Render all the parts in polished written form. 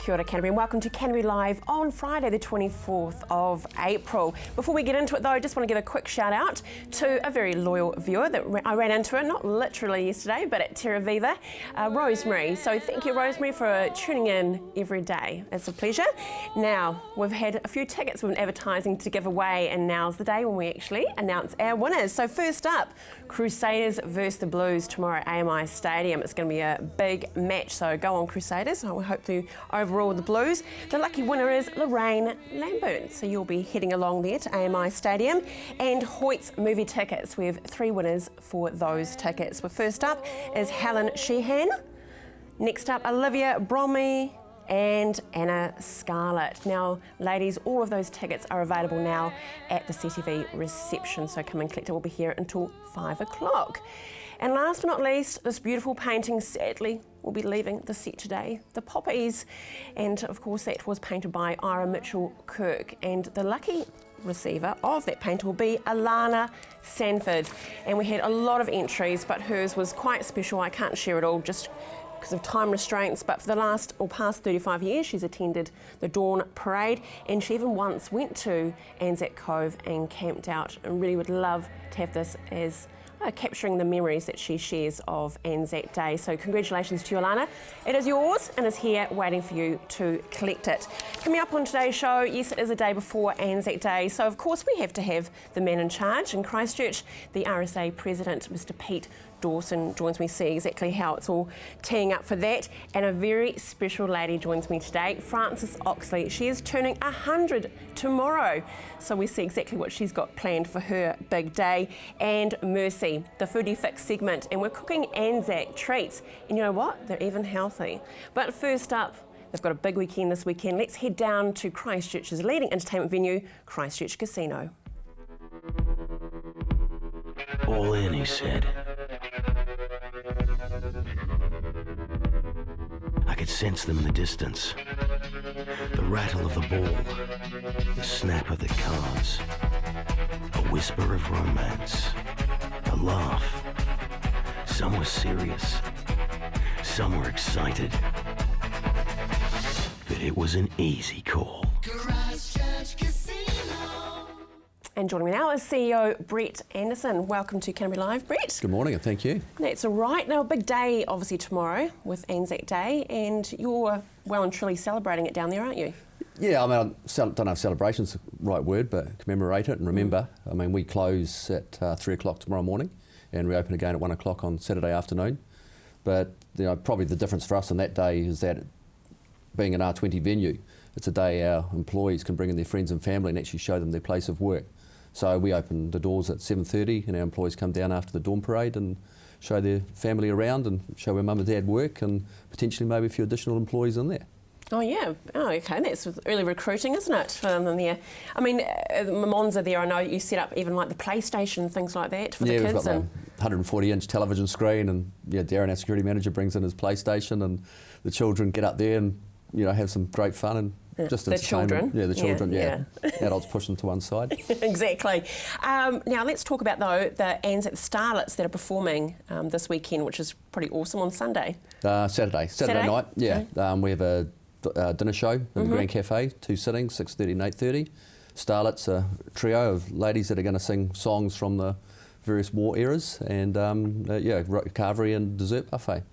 Kia ora, Canterbury, and welcome to Canterbury Live on Friday the 24th of April. Before we get into it though, I just want to give a quick shout out to a very loyal viewer that I ran into it, not literally yesterday, but at Terra Viva, Rosemary. So thank you, Rosemary, for tuning in every day. It's a pleasure. Now, we've had a few tickets we've been advertising to give away, and now's the day when we actually announce our winners. So first up, Crusaders versus the Blues tomorrow at AMI Stadium. It's going to be a big match, so go on Crusaders. I will hope to overrule the Blues. The lucky winner is Lorraine Lambert, so you'll be heading along there to AMI Stadium. And Hoyt's movie tickets, we have 3 winners for those tickets. Well, first up is Helen Sheehan. Next up, Olivia Bromley and Anna Scarlett. Now, ladies, all of those tickets are available now at the CTV reception, so come and collect it. We'll be here until 5 o'clock. And last but not least, this beautiful painting, sadly, will be leaving the set today, The Poppies. And of course, that was painted by Ira Mitchell-Kirk. And the lucky receiver of that painting will be Alana Sanford. And we had a lot of entries, but hers was quite special. I can't share it all just because of time restraints, but for the past 35 years she's attended the Dawn Parade, and she even once went to Anzac Cove and camped out, and really would love to have this as capturing the memories that she shares of Anzac Day. So congratulations to you, Alana. It is yours and is here waiting for you to collect it. Coming up on today's show, yes, it is a day before Anzac Day, so of course we have to have the man in charge in Christchurch. The RSA President, Mr. Pete Dawson, joins me to see exactly how it's all teeing up for that. And a very special lady joins me today, Frances Oxley. She is turning 100 tomorrow, so we see exactly what she's got planned for her big day. And Mercy, the Foodie Fix segment, and we're cooking Anzac treats, and you know what, they're even healthy. But first up, they've got a big weekend this weekend. Let's head down to Christchurch's leading entertainment venue, Christchurch Casino. All in, he said. I could sense them in the distance. The rattle of the ball, the snap of the cards, a whisper of romance, a laugh. Some were serious, some were excited. But it was an easy call. And joining me now is CEO Brett Anderson. Welcome to Canterbury Live, Brett. Good morning and thank you. That's all right. Now, a big day obviously tomorrow with Anzac Day, and you're well and truly celebrating it down there, aren't you? Yeah, I mean, I don't know if celebration's the right word, but commemorate it and remember. I mean, we close at 3 o'clock tomorrow morning and we open again at 1 o'clock on Saturday afternoon. But you know, probably the difference for us on that day is that being an R20 venue, it's a day our employees can bring in their friends and family and actually show them their place of work. So we open the doors at 7:30 and our employees come down after the Dawn Parade and show their family around and show where mum and dad work, and potentially maybe a few additional employees in there. Oh yeah, oh okay, that's early recruiting, isn't it, for them there? I mean, Monza there, I know you set up even like the PlayStation, things like that for the kids. Yeah, we've got the 140-inch television screen, and yeah, Darren, our security manager, brings in his PlayStation, and the children get up there and have some great fun and just the children. Yeah, the children, yeah. Adults push them to one side. Exactly. Now let's talk about though the Anzac Starlets that are performing this weekend, which is pretty awesome on Sunday. Saturday night, yeah. Okay. We have a dinner show in the Grand Cafe, 2 sittings, 6:30 and 8:30. Starlets, a trio of ladies that are going to sing songs from the various war eras, and carvery and dessert buffet.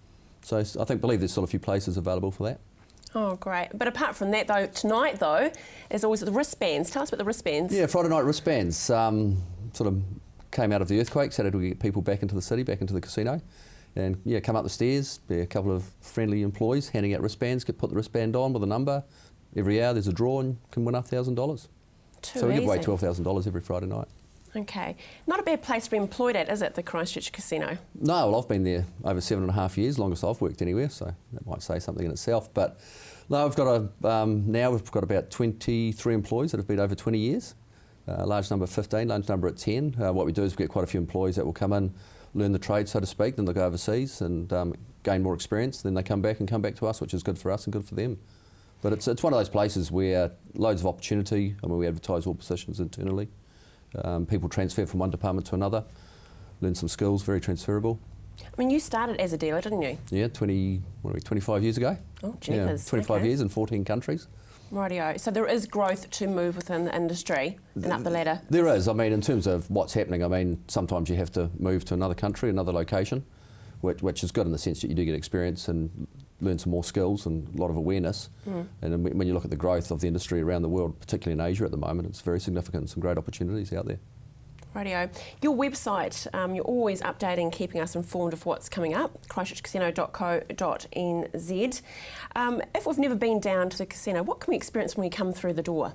So I believe there's still a few places available for that. Oh, great. But apart from that, though, tonight, though, is always the wristbands. Tell us about the wristbands. Yeah, Friday night wristbands. Sort of came out of the earthquake, so to get people back into the city, back into the casino. And, yeah, come up the stairs, be a couple of friendly employees handing out wristbands, put the wristband on with a number. Every hour there's a draw and you can win $1,000. So we give away $12,000 every Friday night. Okay. Not a bad place to be employed at, is it, the Christchurch Casino? No, well, I've been there over 7.5 years, longest I've worked anywhere, so that might say something in itself. But no, we've got about 23 employees that have been over 20 years. A large number 15, large number at 10. What we do is we get quite a few employees that will come in, learn the trade, so to speak, then they'll go overseas and gain more experience. Then they come back to us, which is good for us and good for them. But it's one of those places where loads of opportunity. I mean, we advertise all positions internally. People transfer from one department to another, learn some skills, very transferable. I mean, you started as a dealer, didn't you? Yeah, 25 years ago. Oh, jeepers. Yeah, 25 okay. years in 14 countries. Rightio. So there is growth to move within the industry and up the ladder. There is. I mean, in terms of what's happening, I mean, sometimes you have to move to another country, another location, which is good in the sense that you do get experience and learn some more skills and a lot of awareness. And then when you look at the growth of the industry around the world, particularly in Asia at the moment, it's very significant. Some great opportunities out there. Radio. Your website, you're always updating, keeping us informed of what's coming up, christchurchcasino.co.nz. If we've never been down to the casino, what can we experience when we come through the door?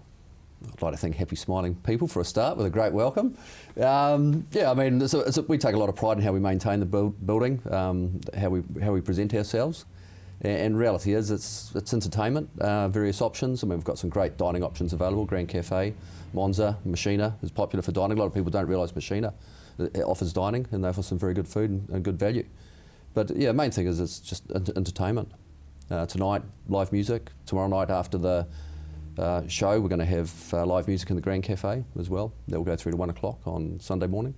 I'd like to think happy, smiling people for a start with a great welcome. Yeah, I mean, we take a lot of pride in how we maintain the building, how we present ourselves. And reality is it's entertainment, various options. I mean, we've got some great dining options available. Grand Cafe, Monza, Machina is popular for dining. A lot of people don't realise Machina offers dining, and they offer some very good food and good value. But yeah, main thing is it's just entertainment. Tonight, live music. Tomorrow night after the show, we're going to have live music in the Grand Cafe as well. That will go through to 1 o'clock on Sunday morning.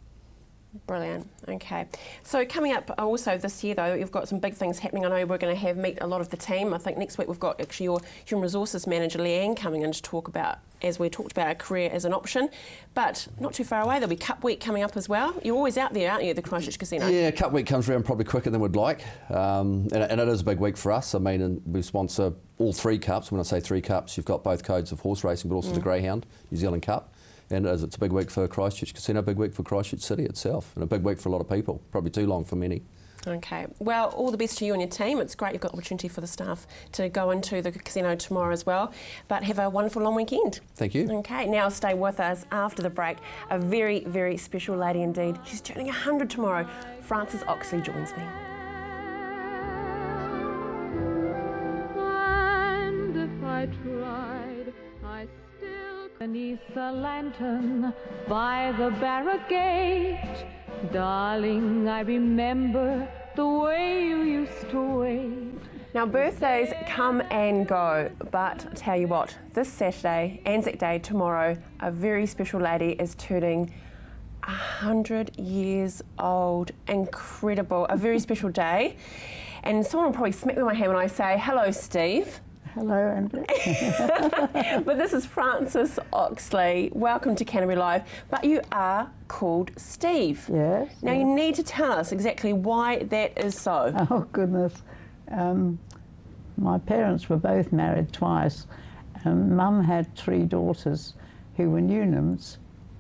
Brilliant. Okay. So coming up also this year, though, you've got some big things happening. I know we're going to meet a lot of the team. I think next week we've got actually your Human Resources Manager, Leanne, coming in to talk about, as we talked about, a career as an option. But not too far away, there'll be Cup Week coming up as well. You're always out there, aren't you, at the Christchurch Casino? Yeah, Cup Week comes around probably quicker than we'd like. And it is a big week for us. I mean, we sponsor all 3 cups. When I say 3 cups, you've got both codes of horse racing, but also the Greyhound New Zealand Cup. And it's a big week for Christchurch Casino, a big week for Christchurch City itself, and a big week for a lot of people, probably too long for many. Okay. Well, all the best to you and your team. It's great you've got the opportunity for the staff to go into the casino tomorrow as well. But have a wonderful long weekend. Thank you. Okay, now stay with us after the break. A very, very special lady indeed. She's turning 100 tomorrow. Frances Oxley joins me. And if I tried, I still beneath the lantern by the barricade. Darling, I remember the way you used to wait. Now, birthdays come and go, but I tell you what, this Saturday, Anzac Day tomorrow, a very special lady is turning 100 years old. Incredible, a very special day. And someone will probably smack me in my hand when I say, hello, Steve. Hello, Andrew. But this is Frances Oxley. Welcome to Canterbury Live. But you are called Steve. Yes. Now you need to tell us exactly why that is so. Oh, goodness. My parents were both married twice, and Mum had 3 daughters who were Newnhams,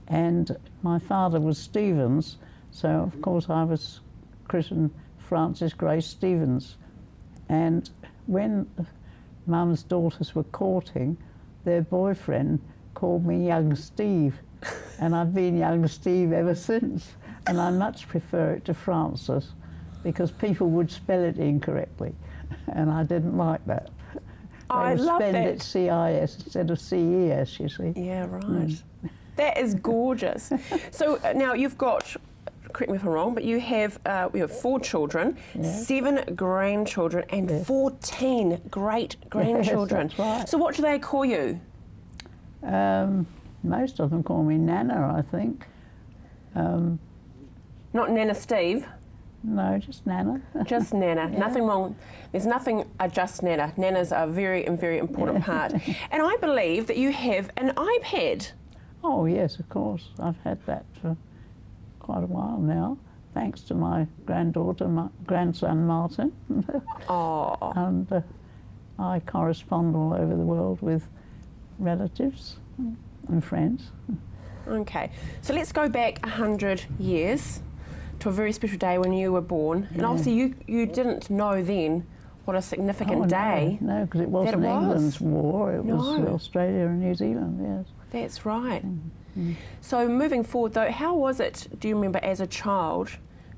and my father was Stevens, so of course I was christened Frances Grace Stevens. And when Mum's daughters were courting, their boyfriend called me Young Steve, and I've been Young Steve ever since. And I much prefer it to Frances, because people would spell it incorrectly, and I didn't like that. I They would love spend that. it CIS instead of CES, you see. Yeah, right. That is gorgeous. So now you've got, correct me if I'm wrong, but you have 4 children, 7 grandchildren, and 14 great-grandchildren. Yes, that's right. So what do they call you? Most of them call me Nana, I think. Not Nana Steve, No, just Nana. just Nana. Yeah. Nothing wrong. There's nothing just Nana. Nana's a very, very important part. And I believe that you have an iPad. Oh, yes, of course. I've had that for quite a while now, thanks to my granddaughter, my grandson Martin. Oh. And I correspond all over the world with relatives and friends. Okay, so let's go back 100 years to a very special day when you were born. And obviously you didn't know then what a significant day. No, because it that wasn't it was. England's war, it was No. Australia and New Zealand, yes. That's right. So moving forward though, how was it, do you remember, as a child,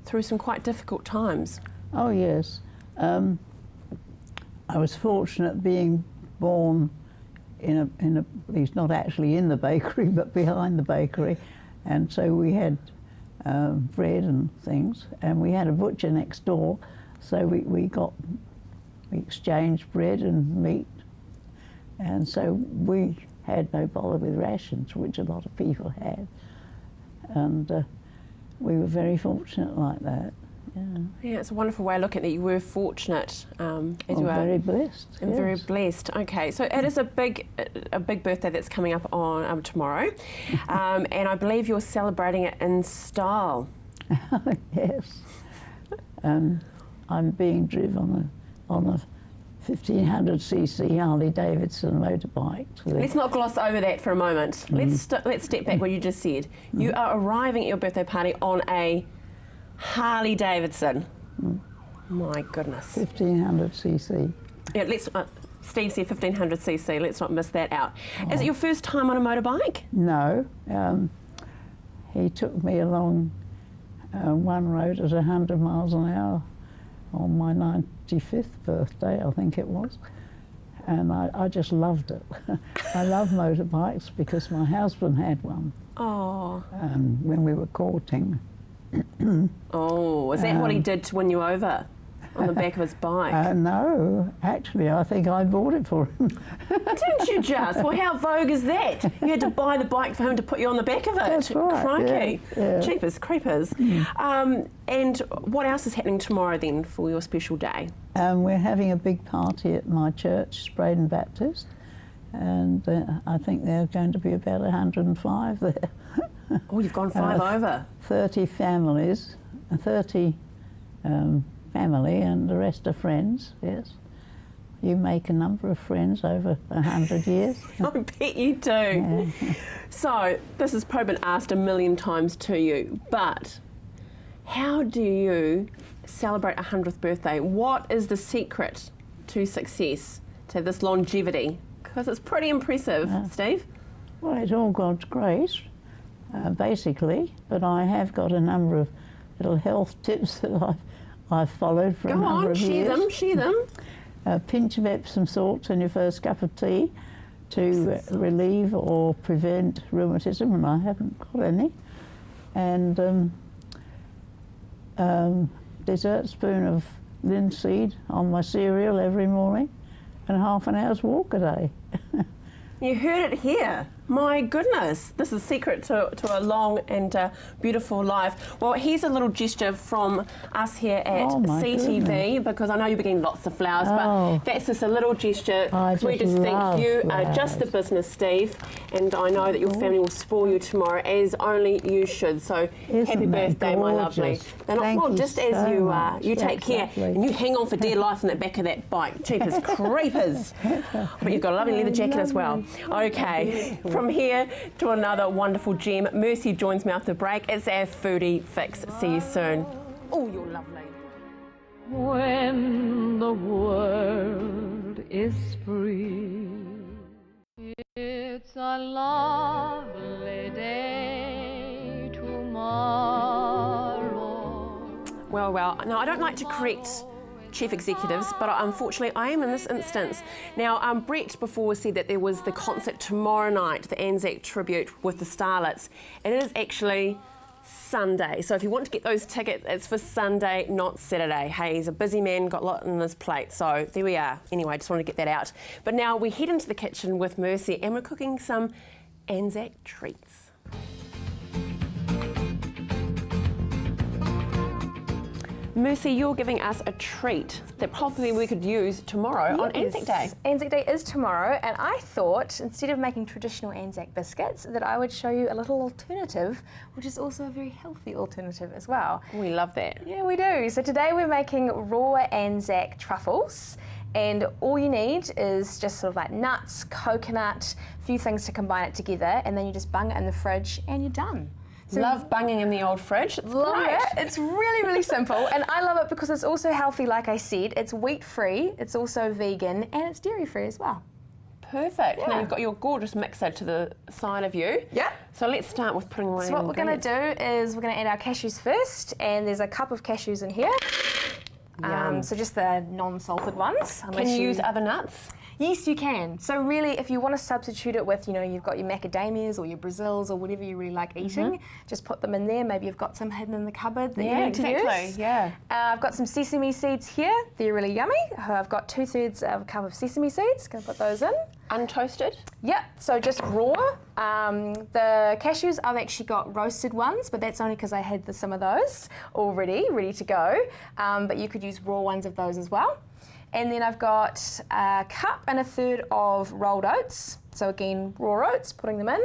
through some quite difficult times? Oh, yes. I was fortunate being born in a, he's not actually in the bakery, but behind the bakery. And so we had bread and things, and we had a butcher next door, so we exchanged bread and meat. And so we had no bother with rations, which a lot of people had. And we were very fortunate like that. Yeah, it's a wonderful way of looking at it. You were fortunate as you are. Very blessed. And very blessed. Okay, so it is a big birthday that's coming up on tomorrow, and I believe you're celebrating it in style. Yes. I'm being driven on a 1500cc Harley Davidson motorbike. Let's not gloss over that for a moment. Let's step back what you just said. You are arriving at your birthday party on a Harley Davidson. My goodness. 1500cc. Yeah, let's. Steve said 1500cc. Let's not miss that out. Is it your first time on a motorbike? No. He took me along one road at 100 miles an hour on my 95th birthday, I think it was. And I just loved it. I love motorbikes because my husband had one. Oh. When we were courting. Oh, is that what he did to win you over on the back of his bike? No, actually, I think I bought it for him. Didn't you just? Well, how vogue is that? You had to buy the bike for him to put you on the back of it. That's right. Crikey. Yeah. Jeepers creepers. And what else is happening tomorrow then for your special day? We're having a big party at my church, Spraden Baptist, and I think there are going to be about 105 there. Oh, you've gone 5 over. 30 families, 30 family, and the rest are friends, yes. You make a number of friends over 100 years. I bet you do. Yeah. So, this has probably been asked a million times to you, but how do you celebrate a 100th birthday? What is the secret to success, to this longevity? Because it's pretty impressive, Steve. Well, it's all God's grace, basically, but I have got a number of little health tips that I've followed for a number of years. Share them. A pinch of Epsom salts in your first cup of tea to relieve or prevent rheumatism, and I haven't got any. And dessert spoon of linseed on my cereal every morning, and half an hour's walk a day. You heard it here. My goodness, this is a secret to a long and beautiful life. Well, here's a little gesture from us here at CTV, because I know you've been getting lots of flowers, but that's just a little gesture. We just think you are just the business, Steve, and I know that your family will spoil you tomorrow, as only you should. So happy birthday, my lovely. They're not, well, just as you are. You take care, and you hang on for dear life in the back of that bike. Cheapers creepers. But you've got a lovely leather jacket as well. Okay. From here to another wonderful gem, Mercy joins me after the break. It's our foodie fix. See you soon. Oh, you're lovely. When the world is free, it's a lovely day tomorrow. Well, now I don't like to correct chief executives, but unfortunately I am in this instance. Now, Brett before said that there was the concert tomorrow night, the Anzac tribute with the Starlets, and it is actually Sunday. So if you want to get those tickets, it's for Sunday, not Saturday. Hey, he's a busy man, got a lot on his plate. So there we are. Anyway, I just wanted to get that out. But now we head into the kitchen with Mercy, and we're cooking some Anzac treats. Mercy, you're giving us a treat that probably we could use tomorrow on Anzac Day. Anzac Day is tomorrow, and I thought, instead of making traditional Anzac biscuits, that I would show you a little alternative, which is also a very healthy alternative as well. We love that. Yeah, we do. So today we're making raw Anzac truffles, and all you need is just sort of like nuts, coconut, a few things to combine it together, and then you just bung it in the fridge and you're done. So love bunging in the old fridge. It's love great. it. It's really, really simple. And I love it because it's also healthy, like I said. It's wheat-free, it's also vegan, and it's dairy-free as well. Perfect. Yeah. Now you've got your gorgeous mixer to the side of you. Yeah. So let's start with putting away. So what we're going to do is we're going to add our cashews first, and there's a cup of cashews in here. So just the non-salted ones. Can you use other nuts? Yes, you can. So really, if you want to substitute it with, you've got your macadamias or your Brazils or whatever you really like eating, just put them in there. Maybe you've got some hidden in the cupboard that you need to use. Yeah. I've got some sesame seeds here. They're really yummy. I've got 2/3 of a cup of sesame seeds. Going to put those in. Untoasted? Yep, so just raw. The cashews, I've actually got roasted ones, but that's only because I had some of those already ready to go. But you could use raw ones of those as well. And then I've got a cup and a third of rolled oats. So again, raw oats, putting them in.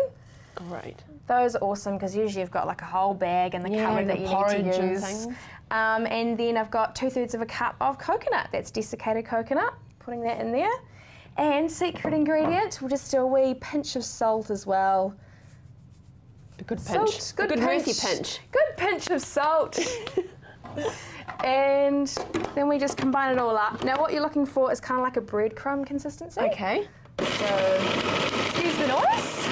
Great. Those are awesome because usually you've got like a whole bag in the cupboard that you need to use. And then I've got 2/3 of a cup of coconut. That's desiccated coconut. Putting that in there. And secret ingredient, we'll just do a wee pinch of salt as well. A good pinch. Salt, good Murphy pinch. Good pinch of salt. And then we just combine it all up. Now what you're looking for is kind of like a breadcrumb consistency. Okay. So, excuse the noise.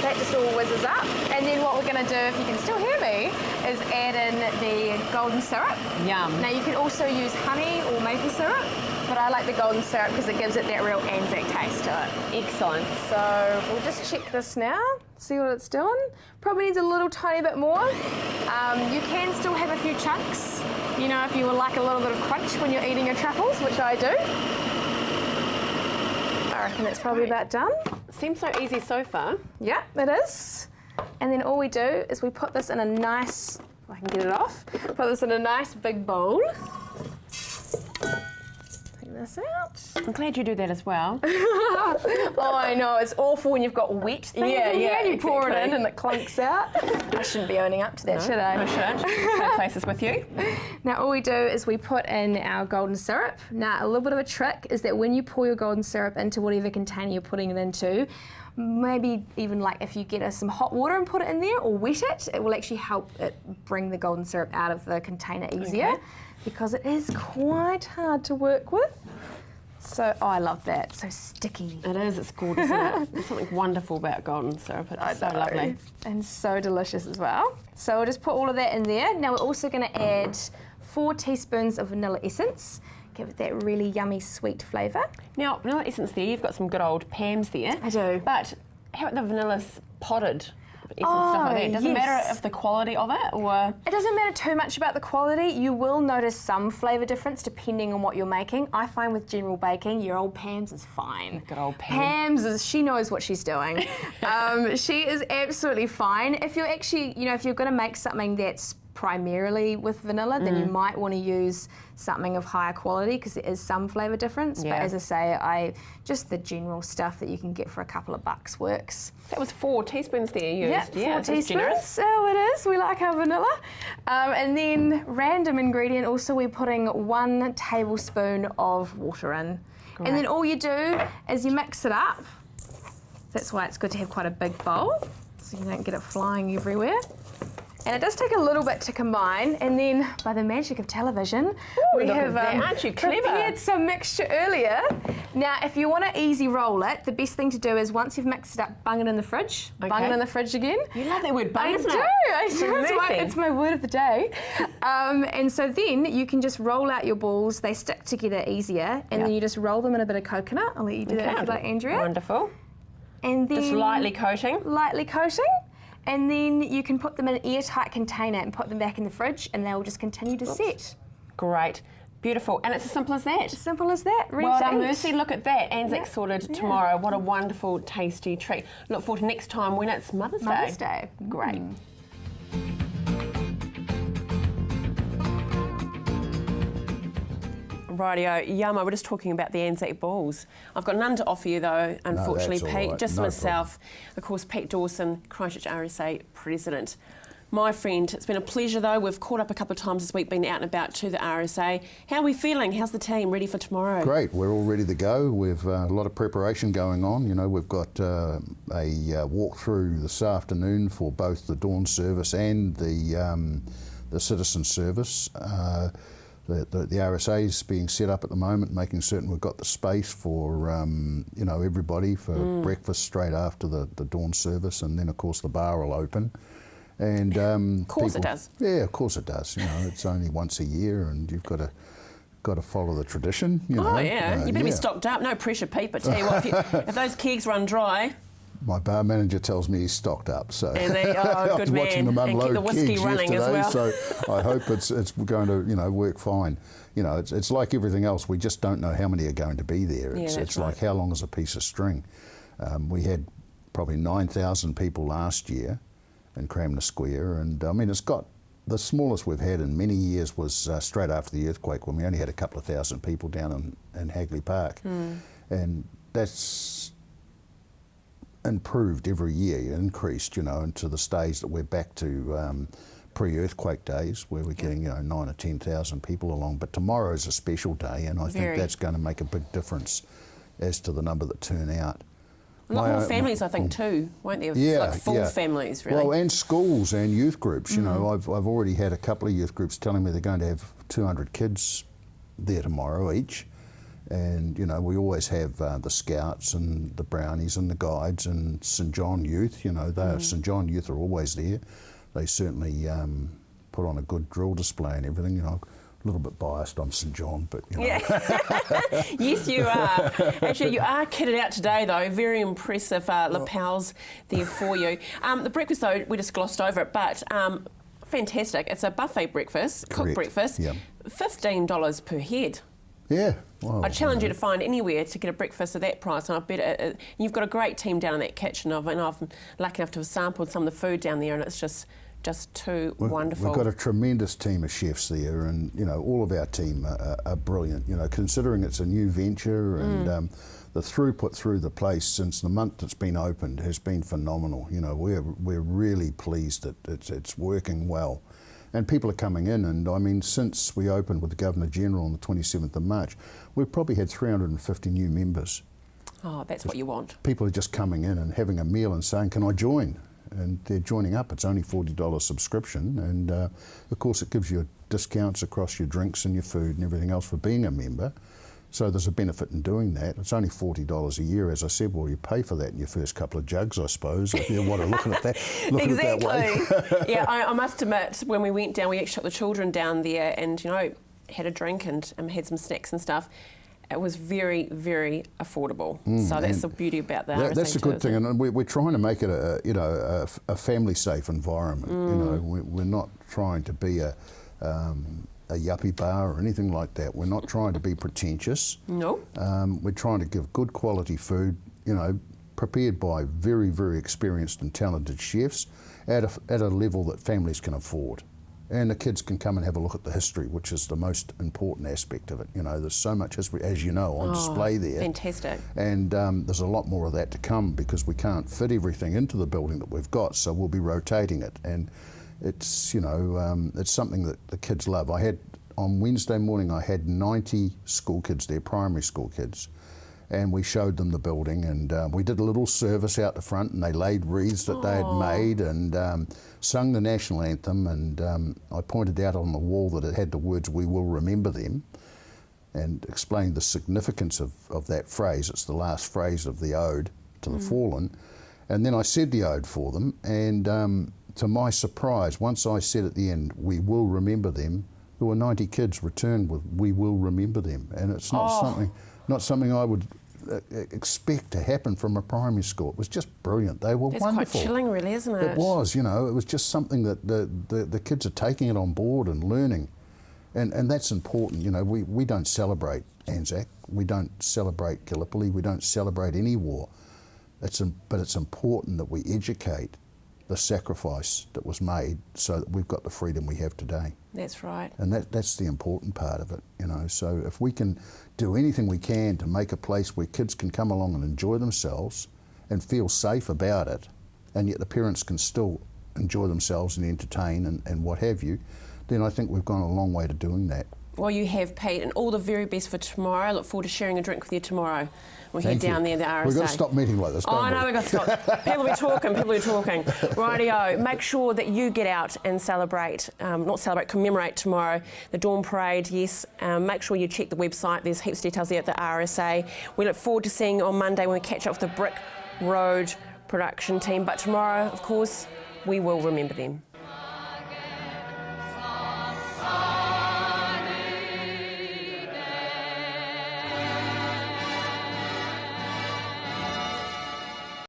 That just all whizzes up. And then what we're going to do, if you can still hear me, is add in the golden syrup. Yum. Now you can also use honey or maple syrup, but I like the golden syrup because it gives it that real Anzac taste to it. Excellent. So we'll just check this now, see what it's doing. Probably needs a little tiny bit more. You can still have a few chunks, you know, if you would like a little bit of crunch when you're eating your truffles, which I do. I reckon it's probably about done. Seems so easy so far. Yeah, it is. And then all we do is we put this in a nice, if I can get it off, put this in a nice big bowl. Take this out. I'm glad you do that as well. Oh, I know, it's awful when you've got wet things in here and you pour it in and it clunks out. I shouldn't be owning up to that, should I? I should. Trade places with you. Now all we do is we put in our golden syrup. Now a little bit of a trick is that when you pour your golden syrup into whatever container you're putting it into, maybe even like if you get some hot water and put it in there or wet it, it will actually help it bring the golden syrup out of the container easier because it is quite hard to work with. So, I love that. So sticky. It is. It's gorgeous, isn't it? There's something wonderful about golden syrup. It's so lovely. And so delicious as well. So we'll just put all of that in there. Now we're also going to add 4 teaspoons of vanilla essence. Give it that really yummy sweet flavour. Now, vanilla essence there, you've got some good old Pams there. I do. But how about the vanilla's potted? Stuff like that. Does it matter if the quality of it, or? It doesn't matter too much about the quality. You will notice some flavour difference depending on what you're making. I find with general baking, your old Pam's is fine. Good old Pam. She knows what she's doing. She is absolutely fine. If you're actually, you know, if you're going to make something that's primarily with vanilla, then you might want to use something of higher quality because there is some flavour difference. Yeah. But as I say, just the general stuff that you can get for a couple of bucks works. That was 4 teaspoons there you used. Yeah, 4 teaspoons. Oh, it is. We like our vanilla. And then random ingredient, also we're putting 1 tablespoon of water in. Great. And then all you do is you mix it up. That's why it's good to have quite a big bowl so you don't get it flying everywhere. And it does take a little bit to combine, and then by the magic of television, we have aren't you clever? Prepared some mixture earlier. Now, if you want to easy roll it, the best thing to do is once you've mixed it up, bung it in the fridge. Okay. Bung it in the fridge again. You love that word, bung, isn't it? I do. It's my word of the day. And so then you can just roll out your balls. They stick together easier, and then you just roll them in a bit of coconut. I'll let you do that if you'd like, Andrea. Wonderful. And then just lightly coating. Lightly coating. And then you can put them in an airtight container and put them back in the fridge and they'll just continue to set. Great. Beautiful. And it's as simple as that. As simple as that. Well done, Mercy. Look at that. Anzac sorted tomorrow. What a wonderful, tasty treat. Look forward to next time when it's Mother's Day. Mother's Day. Great. Rightio, Yama, we're just talking about the Anzac balls. I've got none to offer you though, unfortunately, that's all Pete. right. Just No myself. Of course, Pete Dawson, Christchurch RSA President. My friend, it's been a pleasure though. We've caught up a couple of times this week, been out and about to the RSA. How are we feeling? How's the team ready for tomorrow? Great, we're all ready to go. We've a lot of preparation going on. You know, we've got a walkthrough this afternoon for both the dawn service and the citizen service. The RSA is being set up at the moment, making certain we've got the space for you know, everybody for breakfast straight after the dawn service, and then of course the bar will open. And of course it does. Yeah, of course it does. You know, it's only once a year, and you've got to follow the tradition. You know. You better be stocked up. No pressure, Pete. But tell you what, if those kegs run dry, My bar manager tells me he's stocked up, so And they, oh, I good was man. watching them And keep unload the whiskey kegs running yesterday, as well. so I hope it's going to work fine. It's like everything else. We just don't know how many are going to be there. Yeah, It's that's like how long is a piece of string. We had probably 9,000 people last year in Cramner Square, and I mean it's got the smallest we've had in many years was straight after the earthquake when we only had a couple of thousand people down in Hagley Park, and that's improved every year, increased, into the stage that we're back to pre-earthquake days where we're getting 9 or 10,000 people along. But tomorrow's a special day, and I think that's going to make a big difference as to the number that turn out. A lot more families, I think, too, won't there? Like full families, really. Well, and schools and youth groups. I've already had a couple of youth groups telling me they're going to have 200 kids there tomorrow each. And, we always have the Scouts and the Brownies and the Guides and St John Youth. St John Youth are always there. They certainly put on a good drill display and everything. A little bit biased on St John, but Yeah. Yes, you are. Actually, you are kitted out today, though. Very impressive lapels there for you. The breakfast, though, we just glossed over it, but fantastic. It's a buffet breakfast, cooked breakfast, $15 per head. Yeah. Well, I challenge you to find anywhere to get a breakfast at that price, and I bet you've got a great team down in that kitchen. I've been lucky enough to have sampled some of the food down there, and it's just too wonderful. We've got a tremendous team of chefs there, and all of our team are brilliant. Considering it's a new venture, and the throughput through the place since the month it's been opened has been phenomenal. We're really pleased that it's working well. And people are coming in, and I mean, since we opened with the Governor General on the 27th of March, we've probably had 350 new members. Oh, that's what you want. People are just coming in and having a meal and saying, can I join? And they're joining up. It's only $40 subscription, and of course it gives you discounts across your drinks and your food and everything else for being a member. So there's a benefit in doing that. It's only $40 a year, as I said. Well, you pay for that in your first couple of jugs, I suppose, if you want to look at that. Exactly. At that way. Yeah, I must admit, when we went down, we actually took the children down there and, had a drink and had some snacks and stuff. It was very, very affordable. So that's the beauty about that. That's a good thing, and we're trying to make it a family-safe environment. We're not trying to be a yuppie bar or anything like that. We're not trying to be pretentious. No. We're trying to give good quality food, prepared by very, very experienced and talented chefs at a level that families can afford. And the kids can come and have a look at the history, which is the most important aspect of it. There's so much history, as you know, on display there. Fantastic. And there's a lot more of that to come because we can't fit everything into the building that we've got, so we'll be rotating it. And it's, it's something that the kids love. On Wednesday morning, I had 90 school kids there, primary school kids. And we showed them the building, and we did a little service out the front, and they laid wreaths that they had made and sung the national anthem, and I pointed out on the wall that it had the words, "We will remember them," and explained the significance of that phrase. It's the last phrase of the ode to the fallen. And then I said the ode for them, and to my surprise, once I said at the end, "We will remember them," there were 90 kids returned with, "We will remember them," and it's not something I would expect to happen from a primary school. It was just brilliant. They were wonderful. It's quite chilling, really, isn't it? It was, it was just something that the kids are taking it on board and learning, and that's important. We don't celebrate Anzac, we don't celebrate Gallipoli, we don't celebrate any war. But it's important that we educate the sacrifice that was made so that we've got the freedom we have today. That's right. And that's the important part of it, So if we can do anything we can to make a place where kids can come along and enjoy themselves and feel safe about it, and yet the parents can still enjoy themselves and entertain and what have you, then I think we've gone a long way to doing that. Well, you have, Pete, and all the very best for tomorrow. I look forward to sharing a drink with you tomorrow. We'll head down there, the RSA. We've got to stop meeting like this, don't we? I know, we've got to stop. People be talking. Rightio. Make sure that you get out and commemorate tomorrow. The Dawn Parade, yes. Make sure you check the website. There's heaps of details there at the RSA. We look forward to seeing you on Monday when we catch up with the Brick Road production team. But tomorrow, of course, we will remember them.